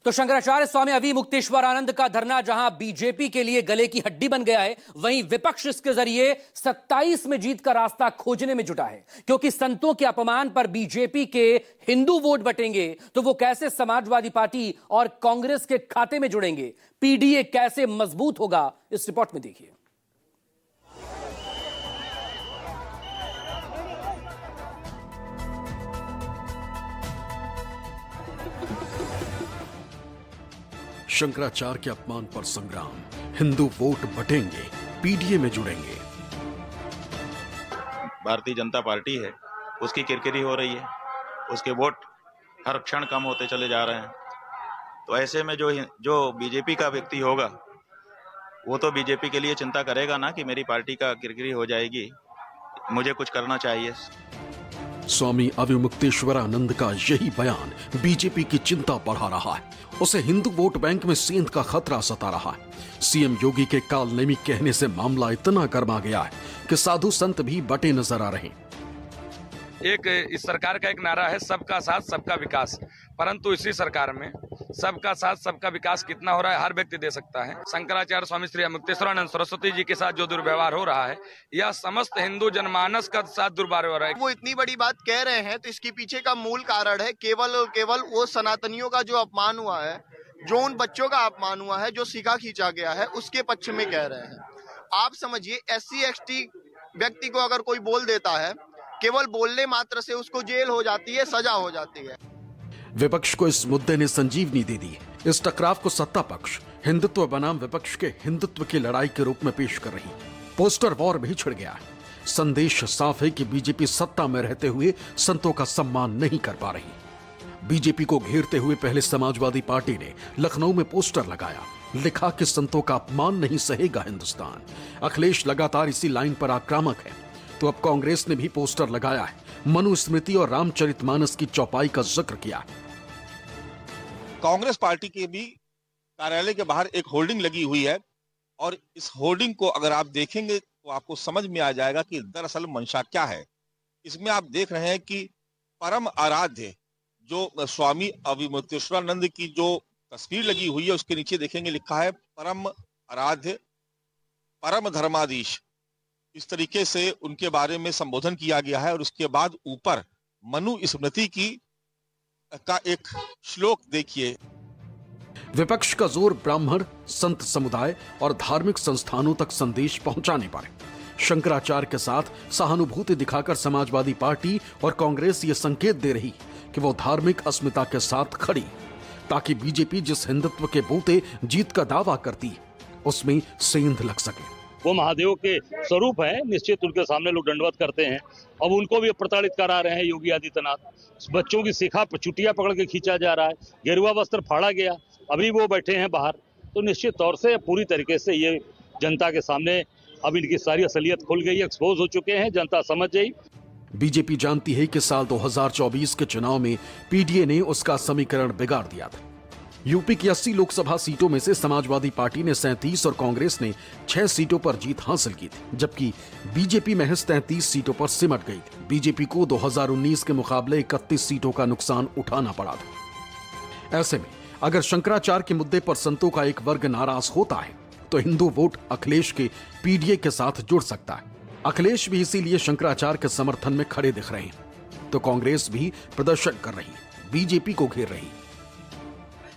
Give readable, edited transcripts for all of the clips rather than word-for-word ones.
तो शंकराचार्य स्वामी अविमुक्तेश्वरानंद का धरना जहां बीजेपी के लिए गले की हड्डी बन गया है, वहीं विपक्ष इसके जरिए 27 में जीत का रास्ता खोजने में जुटा है। क्योंकि संतों के अपमान पर बीजेपी के हिंदू वोट बटेंगे तो वो कैसे समाजवादी पार्टी और कांग्रेस के खाते में जुड़ेंगे, पीडीए कैसे मजबूत होगा, इस रिपोर्ट में देखिए। शंकराचार्य के अपमान पर संग्राम, हिंदू वोट बटेंगे, पीडीए में जुड़ेंगे। भारतीय जनता पार्टी है, उसकी किरकिरी हो रही है, उसके वोट हर क्षण कम होते चले जा रहे हैं। तो ऐसे में जो बीजेपी का व्यक्ति होगा वो तो बीजेपी के लिए चिंता करेगा ना कि मेरी पार्टी का किरकिरी हो जाएगी, मुझे कुछ करना चाहिए। स्वामी अविमुक्तेश्वरानंद का यही बयान बीजेपी की चिंता बढ़ा रहा है। उसे हिंदू वोट बैंक में सेंध का खतरा सता रहा है। सीएम योगी के कालनेमी कहने से मामला इतना गर्मा गया है कि साधु संत भी बटे नजर आ रहे हैं। इस सरकार का एक नारा है, सबका साथ सबका विकास, परंतु इसी सरकार में सबका साथ सबका विकास कितना हो रहा है हर व्यक्ति दे सकता है। शंकराचार्य स्वामी श्री मुक्तेश्वरानंद सरस्वती जी के साथ जो दुर्व्यवहार हो रहा है, यह समस्त हिंदू जनमानस का साथ दुर्व्यवहार हो रहा है। वो इतनी बड़ी बात कह रहे हैं तो इसके पीछे का मूल कारण है केवल वो सनातनियों का जो अपमान हुआ है, जो उन बच्चों का अपमान हुआ है, जो सीखा खींचा गया है, उसके पक्ष में कह रहे हैं। आप समझिए, SC ST व्यक्ति को अगर कोई बोल देता है, केवल बोलने मात्र से उसको जेल हो जाती है, सजा हो जाती है। विपक्ष को इस मुद्दे ने संजीवनी दे दी। इस टकराव को सत्ता पक्ष हिंदुत्व बनाम विपक्ष के हिंदुत्व की लड़ाई के रूप में पेश कर रही। पोस्टर वॉर भी छिड़ गया है। संदेश साफ है कि बीजेपी सत्ता में रहते हुए संतों का सम्मान नहीं कर पा रही। बीजेपी को घेरते हुए पहले समाजवादी पार्टी ने लखनऊ में पोस्टर लगाया, लिखा कि संतों का अपमान नहीं सहेगा हिंदुस्तान। अखिलेश लगातार इसी लाइन पर आक्रामक है, तो अब कांग्रेस ने भी पोस्टर लगाया है। मनुस्मृति और रामचरितमानस की चौपाई का जिक्र किया है। कांग्रेस पार्टी के भी कार्यालय के बाहर एक होर्डिंग लगी हुई है और इस होर्डिंग को अगर आप देखेंगे तो आपको समझ में आ जाएगा कि दरअसल मंशा क्या है। इसमें आप देख रहे हैं कि परम आराध्य जो स्वामी अविमुक्तेश्वरानंद की जो तस्वीर लगी हुई है, उसके नीचे देखेंगे लिखा है परम आराध्य परम धर्माधीश। इस तरीके से उनके बारे में संबोधन किया गया है और उसके बाद ऊपर मनुस्मृति का एक श्लोक देखिए। विपक्ष का जोर ब्राह्मण, संत समुदाय और धार्मिक संस्थानों तक संदेश पहुंचाने पर है। शंकराचार्य के साथ सहानुभूति दिखाकर समाजवादी पार्टी और कांग्रेस ये संकेत दे रही कि वो धार्मिक अस्मिता के साथ खड़ी, ताकि बीजेपी जिस हिंदुत्व के बूते जीत का दावा करती है उसमें सेंध लग सके। वो महादेव के स्वरूप है, निश्चित उनके सामने लोग दंडवत करते हैं। अब उनको भी प्रताड़ित करा रहे हैं योगी आदित्यनाथ। बच्चों की शिखा चुटिया पकड़ के खींचा जा रहा है, गेरुआ वस्त्र फाड़ा गया, अभी वो बैठे हैं बाहर। तो निश्चित तौर से पूरी तरीके से ये जनता के सामने अब इनकी सारी असलियत खुल गई, एक्सपोज हो चुके हैं, जनता समझ गई। बीजेपी जानती है कि साल 2024 के चुनाव में पीडीए ने उसका समीकरण बिगाड़ दिया था। यूपी की 80 लोकसभा सीटों में से समाजवादी पार्टी ने 37 और कांग्रेस ने 6 सीटों पर जीत हासिल की थी, जबकि बीजेपी महज 33 सीटों पर सिमट गई थी। बीजेपी को 2019 के मुकाबले 31 सीटों का नुकसान उठाना पड़ा था। ऐसे में अगर शंकराचार्य के मुद्दे पर संतों का एक वर्ग नाराज होता है तो हिंदू वोट अखिलेश के पीडीए के साथ जुड़ सकता है। अखिलेश भी इसीलिए शंकराचार्य के समर्थन में खड़े दिख रहे हैं, तो कांग्रेस भी प्रदर्शन कर रही, बीजेपी को घेर रही।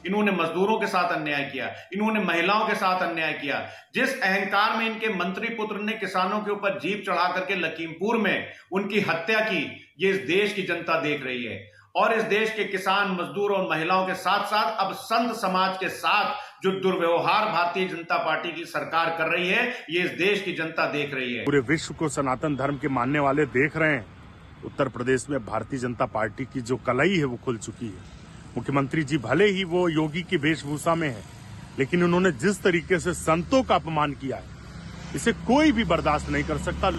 इन्होंने मजदूरों के साथ अन्याय किया, इन्होंने महिलाओं के साथ अन्याय किया। जिस अहंकार में इनके मंत्री पुत्र ने किसानों के ऊपर जीप चढ़ा करके लखीमपुर में उनकी हत्या की, ये इस देश की जनता देख रही है। और इस देश के किसान, मजदूर और महिलाओं के साथ साथ अब संत समाज के साथ जो दुर्व्यवहार भारतीय जनता पार्टी की सरकार कर रही है, ये इस देश की जनता देख रही है। पूरे विश्व को सनातन धर्म के मानने वाले देख रहे हैं। उत्तर प्रदेश में भारतीय जनता पार्टी की जो कलई है वो खुल चुकी है। मुख्यमंत्री जी भले ही वो योगी की वेशभूषा में है, लेकिन उन्होंने जिस तरीके से संतों का अपमान किया है, इसे कोई भी बर्दाश्त नहीं कर सकता।